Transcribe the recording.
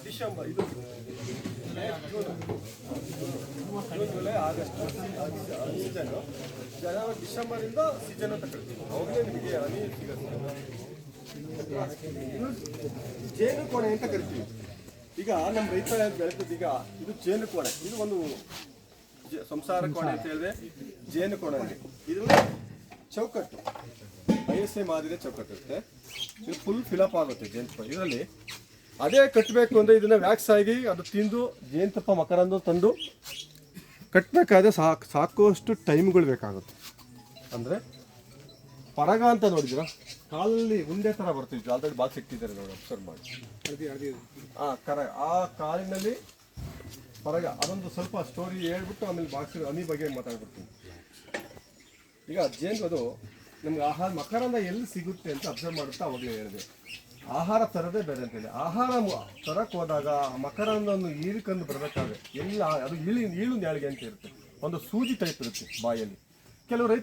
December ಇದು June July August season. ಜನವರಿ ಡಿಸೆಂಬರಿಂದ season ಅಂತ ಕರಿತೀವಿ. ಅವಾಗಲೇ ನಿಮಗೆ ಹನಿ ಸಿಗುತ್ತೆ. ಇದು ಜೇನು ಕೋಣೆ ಅಂತ ಕರಿತೀವಿ. ಈಗ ನಮ್ಮ ರೈತ ಬೆಳೆದಿದ್ದು ಈಗ ಇದು ಜೇನು ಕೋಣೆ. ಇದು ಒಂದು ಸಂಸಾರ ಕೋಣೆ ಅಂತ ಹೇಳಿದ್ರೆ ಜೇನು ಕೋಣೆ ಇದೆ. ಇದರಲ್ಲಿ ಚೌಕಟ್ಟು ISI ಮಾದರಿಯ ಚೌಕಟ್ಟು ಇರುತ್ತೆ. ಇದು ಫುಲ್ ಫಿಲಪ್ ಆಗುತ್ತೆ ಜೇನುತುಪ್ಪ. ಇದರಲ್ಲಿ ಅದೇ ಕಟ್ಟಬೇಕು ಅಂದರೆ ಇದನ್ನು ವ್ಯಾಕ್ಸ್ ಆಗಿ ಅದು ತಿಂದು ಜೇನುತುಪ್ಪ ಮಕರಂದ ತಂದು ಕಟ್ಟಬೇಕಾದ್ರೆ ಸಾಕಷ್ಟು ಟೈಮ್ಗಳು ಬೇಕಾಗುತ್ತೆ. ಅಂದರೆ ಪರಗ ಅಂತ ನೋಡಿದ್ದೀರಾ, ಕಾಲಲ್ಲಿ ಉಂಡೆ ಥರ ಬರ್ತಿದ್ವಿ. ಆಲ್ರೆಡಿ ಬಾಕ್ಸ್ ಇಟ್ಟಿದ್ದಾರೆ ನೋಡಿ, ಅಬ್ಸರ್ವ್ ಮಾಡಿ. ಆ ಕಾಲಿನಲ್ಲಿ ಪರಗ, ಅದೊಂದು ಸ್ವಲ್ಪ ಸ್ಟೋರಿ ಹೇಳ್ಬಿಟ್ಟು ಆಮೇಲೆ ಬಾಕ್ಸ್ ಹನಿ ಬಗ್ಗೆ ಮಾತಾಡ್ಬಿಡ್ತೀನಿ. ಈಗ ಜೇನು ಅದು ನಮ್ಗೆ ಆಹಾರ ಮಕರಂದ ಎಲ್ಲಿ ಸಿಗುತ್ತೆ ಅಂತ ಅಬ್ಸರ್ವ್ ಮಾಡುತ್ತಾ ಅವಾಗಲೇ ಹೇಳಿದೆ. ಆಹಾರ ತರದೇ ಬೇರೆ ಅಂತೇಳಿ. ಆಹಾರ ತರಕ್ಕೆ ಹೋದಾಗ ಮಕರಂದವನ್ನು ಹೀರಿಕೊಂಡು ಬರಬೇಕಾದ್ರೆ ಎಲ್ಲ ಅದು ಈಳು ನ್ಯಾಳಿಗೆ ಅಂತ ಇರುತ್ತೆ. ಒಂದು ಸೂಜಿ ಟೈಪ್ ಇರುತ್ತೆ ಬಾಯಲ್ಲಿ. ಕೆಲವು ರೈತ